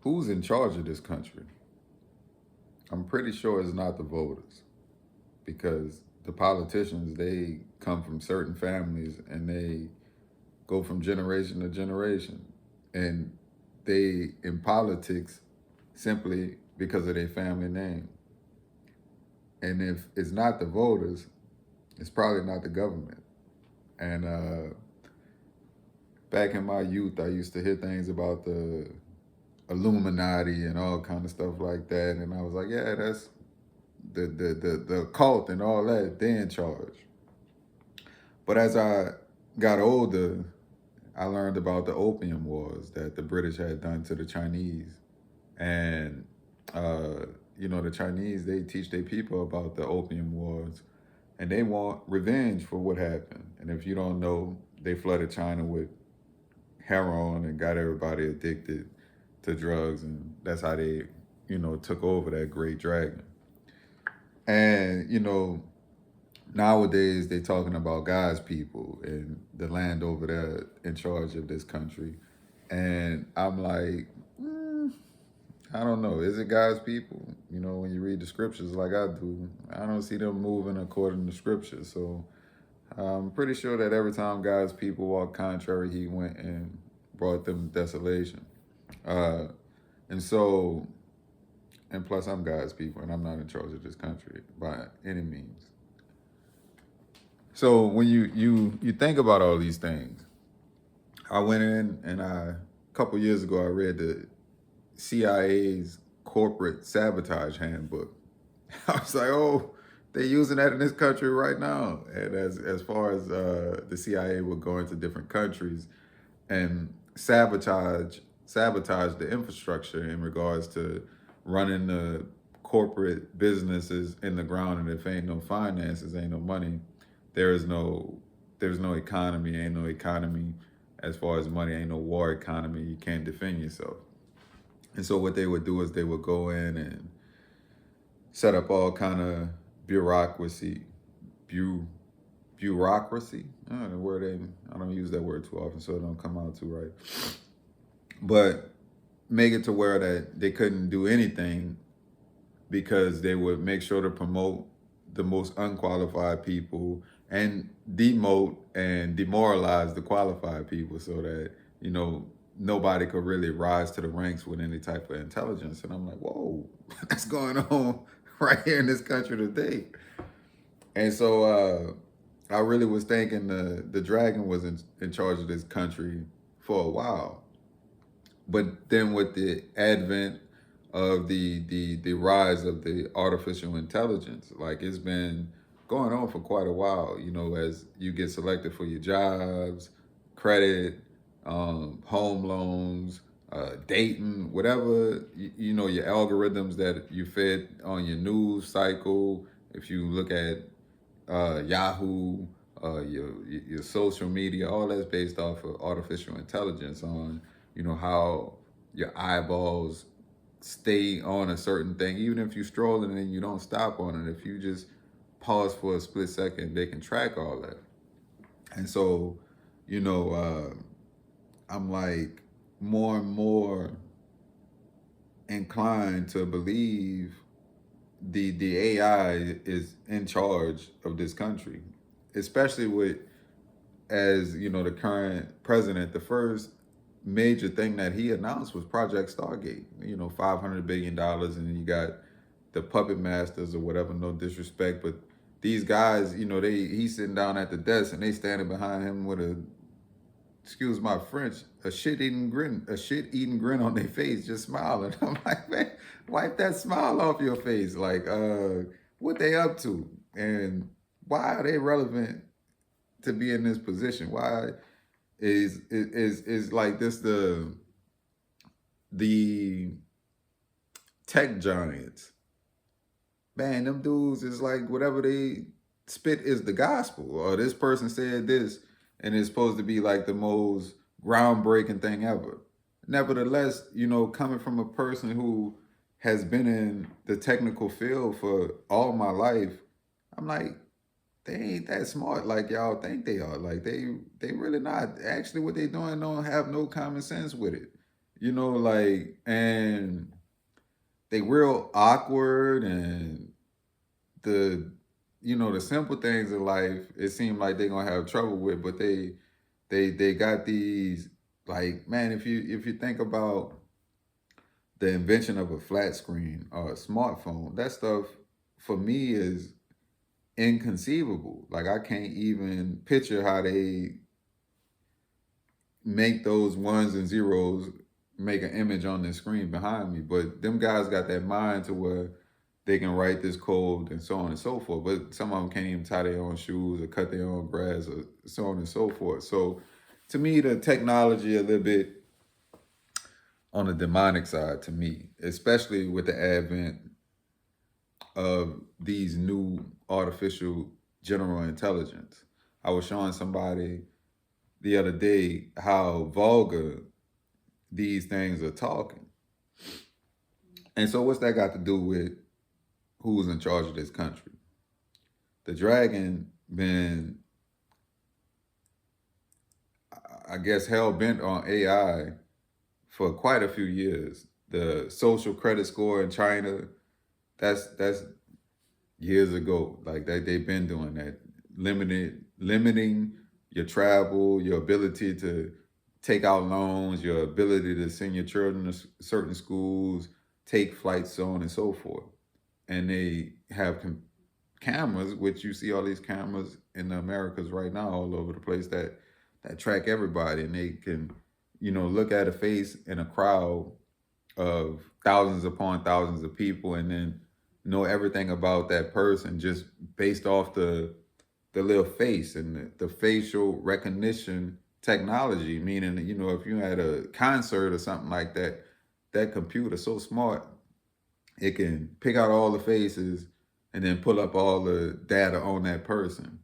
who's in charge of this country? I'm pretty sure it's not the voters because the politicians, they come from certain families and they go from generation to generation. And they in politics simply because of their family name. And if it's not the voters, it's probably not the government. And back in my youth, I used to hear things about the Illuminati and all kind of stuff like that, and I was like, yeah, that's the cult and all that. They in charge. But as I got older, I learned about the opium wars that the British had done to the Chinese, and uh, the Chinese, they teach their people about the opium wars, and they want revenge for what happened. And if you don't know, they flooded China with heroin and got everybody addicted to drugs, and that's how they, took over that great dragon. And nowadays they talking about God's people and the land over there in charge of this country, and I'm like, I don't know. Is it God's people? When you read the scriptures like I do, I don't see them moving according to scripture. So I'm pretty sure that every time God's people walked contrary, He went and brought them desolation. Uh, and so, and plus, I'm God's people, and I'm not in charge of this country by any means. So when you think about all these things, I went in and a couple years ago I read the CIA's corporate sabotage handbook. I was like, oh, they're using that in this country right now. And as far as the CIA would go into different countries and sabotage the infrastructure in regards to running the corporate businesses in the ground, and if ain't no finances, ain't no money, there is no there's no economy, ain't no economy as far as money, ain't no war economy, you can't defend yourself. And so what they would do is they would go in and set up all kind of bureaucracy, bu- bureaucracy. The word ain't, I don't use that word too often, so it don't come out too right. But make it to where that they couldn't do anything because they would make sure to promote the most unqualified people and demote and demoralize the qualified people so that, nobody could really rise to the ranks with any type of intelligence. And I'm like, whoa, what's going on right here in this country today? And so I really was thinking the dragon was in charge of this country for a while. But then with the advent of the rise of the artificial intelligence, like it's been going on for quite a while, as you get selected for your jobs, credit, home loans, dating, whatever, your algorithms that you fed on your news cycle. If you look at Yahoo, your social media, all that's based off of artificial intelligence on how your eyeballs stay on a certain thing, even if you're strolling and you don't stop on it. If you just pause for a split second, they can track all that. And so, you know, I'm like more and more inclined to believe the AI is in charge of this country, especially with, as the current president, the first major thing that he announced was Project Stargate. $500 billion, and you got the puppet masters or whatever. No disrespect, but these guys, he's sitting down at the desk and they standing behind him with a, excuse my French, a shit eating grin on their face, just smiling. I'm like, man, wipe that smile off your face. Like, what they up to, and why are they relevant to be in this position? Why is like this the tech giants? Man, them dudes is like whatever they spit is the gospel. Or this person said this, and it's supposed to be like the most groundbreaking thing ever. Nevertheless, coming from a person who has been in the technical field for all my life, I'm like, they ain't that smart like y'all think they are. Like they really not. Actually, what they doing don't have no common sense with it. You know, like, and they real awkward, and the the simple things in life it seemed like they're gonna have trouble with, but they got these, like, man, if you think about the invention of a flat screen or a smartphone, that stuff for me is inconceivable. Like, I can't even picture how they make those ones and zeros make an image on the screen behind me. But them guys got that mind to where they can write this code and so on and so forth. But some of them can't even tie their own shoes or cut their own grass or so on and so forth. So to me, the technology a little bit on the demonic side to me, especially with the advent of these new artificial general intelligence. I was showing somebody the other day how vulgar these things are talking. And so what's that got to do with who's in charge of this country? The dragon been, I guess, hell bent on AI for quite a few years. The social credit score in China, that's years ago. Like that, they've been doing that, limiting your travel, your ability to take out loans, your ability to send your children to certain schools, take flights, so on and so forth. And they have cameras, which you see all these cameras in the Americas right now, all over the place that track everybody, and they can, look at a face in a crowd of thousands upon thousands of people, and then know everything about that person just based off the little face and the facial recognition technology. Meaning, if you had a concert or something like that, that computer so smart, it can pick out all the faces and then pull up all the data on that person.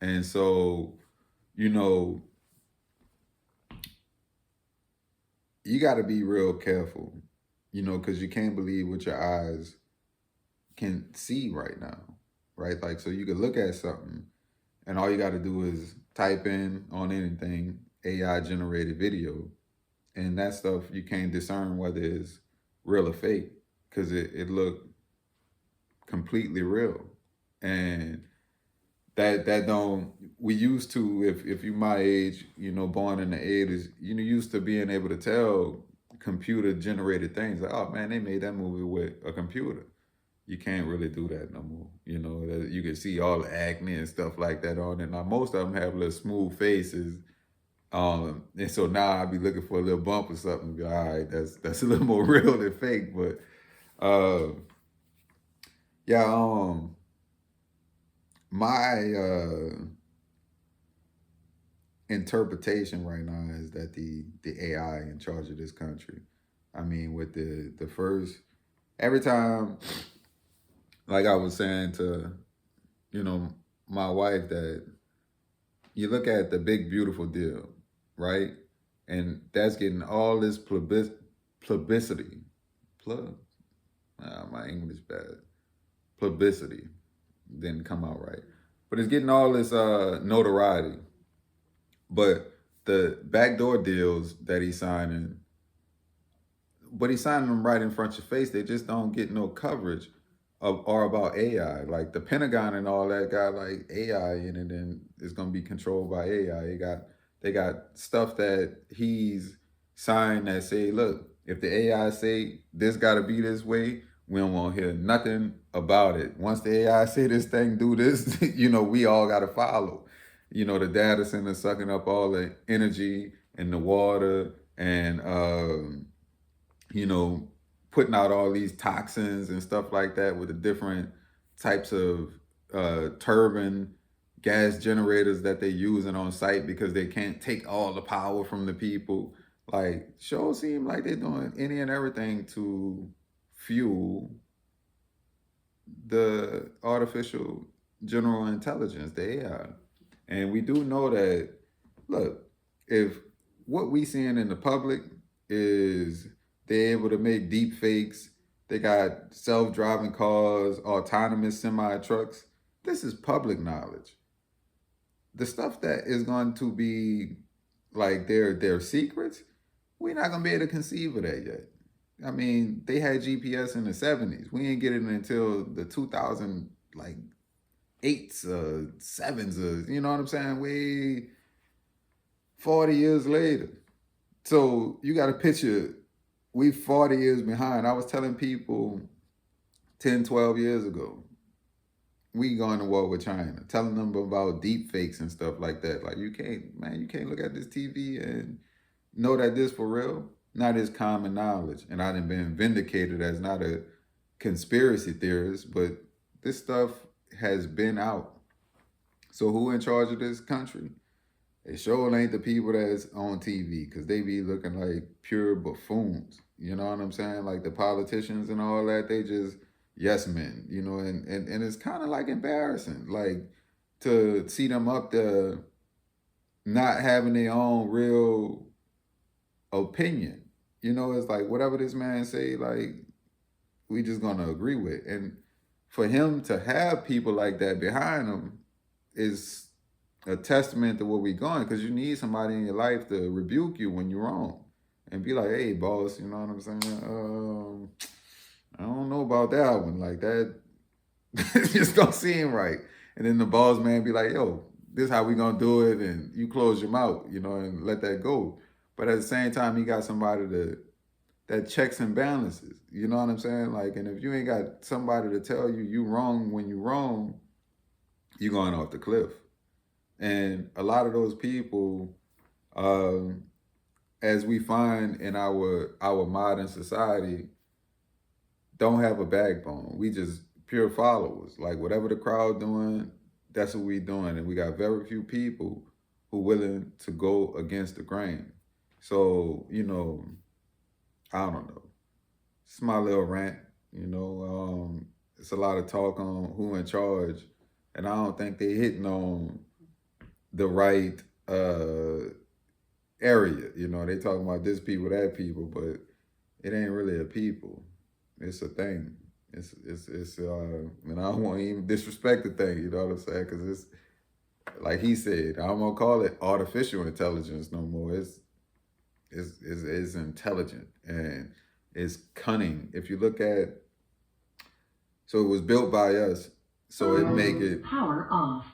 And so, you know, you got to be real careful, because you can't believe what your eyes can see right now, right? Like, so you can look at something and all you got to do is type in on anything AI generated video, and that stuff you can't discern whether it's real or fake because it looked completely real. And that don't, we used to, if you my age, born in the 80s, used to being able to tell computer generated things like, oh man, they made that movie with a computer. You can't really do that no more. You can see all the acne and stuff like that on it. Now most of them have little smooth faces, and so now I'll be looking for a little bump or something. Be, all right, that's a little more real than fake. But uh, yeah, my interpretation right now is that the AI in charge of this country. I mean, with the first, every time, like I was saying to my wife, that you look at the big beautiful deal, right? And that's getting all this publicity. Plug. My English bad. Publicity didn't come out right, but it's getting all this notoriety. But the backdoor deals that he's signing, but he's signing them right in front of your face. They just don't get no coverage of or about AI. Like the Pentagon and all that got like AI in it, and it's gonna be controlled by AI. They got stuff that he's signed that say, look, if the AI say this gotta be this way, we don't want to hear nothing about it. Once the AI say this thing do this, we all gotta follow. The data center sucking up all the energy and the water, and you know, putting out all these toxins and stuff like that with the different types of turbine gas generators that they're using on site because they can't take all the power from the people. Like, sure seem like they're doing any and everything to fuel the artificial general intelligence, the AI. And we do know that, look, if what we seeing in the public is they're able to make deep fakes, they got self-driving cars, autonomous semi-trucks, this is public knowledge. The stuff that is going to be like their secrets, We're not gonna be able to conceive of that yet. I mean, they had GPS in the 70s. We didn't get it until the 2000 like eights, sevens, you know what I'm saying? We 40 years later. So you got to picture we 40 years behind. I was telling people 10, 12 years ago, we going to war with China, telling them about deep fakes and stuff like that. Like you can't, man, you can't look at this TV and know that this for real. Not as common knowledge. And I done been vindicated as not a conspiracy theorist, but this stuff has been out. So who in charge of this country? It sure ain't the people that's on TV because they be looking like pure buffoons. You know what I'm saying? Like the politicians and all that, they just yes men, you know, and it's kind of like embarrassing, like to see them up there not having their own real opinion. You know, it's like whatever this man say, like we just gonna agree with. And for him to have people like that behind him is a testament to where we going, because you need somebody in your life to rebuke you when you're wrong and be like, hey boss, you know what I'm saying? I don't know about that one. Like that just don't seem right. And then the boss man be like, yo, this is how we gonna do it, and you close your mouth, you know, and let that go. But at the same time, he got somebody that checks and balances. You know what I'm saying? Like, and if you ain't got somebody to tell you you wrong when you wrong, you going off the cliff. And a lot of those people, as we find in our modern society, don't have a backbone. We just pure followers. Like whatever the crowd doing, that's what we doing. And we got very few people who willing to go against the grain. So, you know, I don't know. It's my little rant, you know. It's a lot of talk on who in charge. And I don't think they hitting on the right area. You know, they talking about this people, that people, but it ain't really a people. It's a thing. And I don't want to even disrespect the thing, you know what I'm saying? Because it's, like he said, I don't want to call it artificial intelligence no more. It's intelligent and it's cunning. If you look at, so it was built by us, so it make it power off.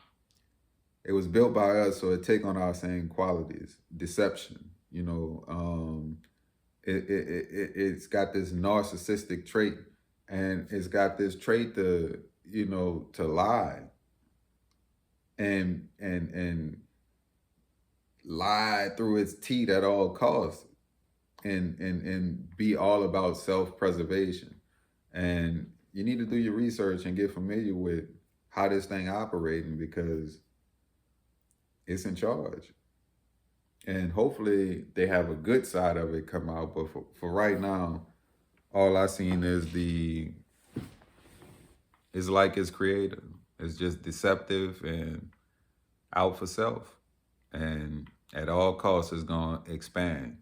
It was built by us, so it take on our same qualities. Deception, you know. It's got this narcissistic trait, and it's got this trait to, you know, to lie, and lie through its teeth at all costs, and be all about self-preservation. And you need to do your research and get familiar with how this thing operating, because it's in charge. And hopefully they have a good side of it come out. But for right now, all I seen is like its creator. It's just deceptive and out for self. And at all costs it's gonna expand.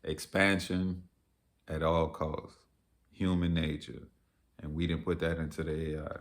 Expansion at all costs. Human nature. And we didn't put that into the AI.